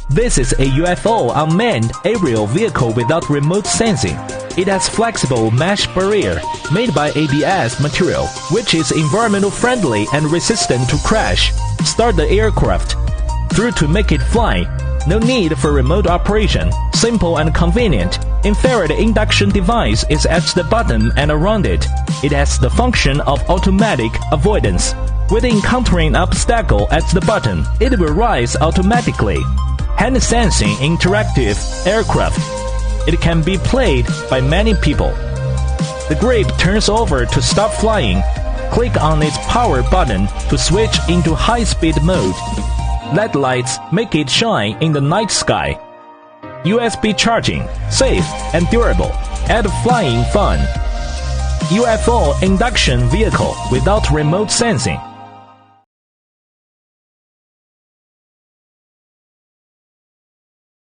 This is a UFO unmanned aerial vehicle without remote sensing. It has flexible mesh barrier made by ABS material, which is environmental friendly and resistant to crash. Start the aircraft. Through to make it fly. No need for remote operation. Simple and convenient. Infrared induction device is at the bottom and around it. It has the function of automatic avoidance. With encountering obstacle at the bottom, it will rise automatically. Hand sensing interactive aircraft. It can be played by many people. The grip turns over to stop flying. Click on its power button to switch into high-speed mode. LED lights make it shine in the night sky. USB charging, safe and durable. Add flying fun. UFO induction vehicle without remote sensing.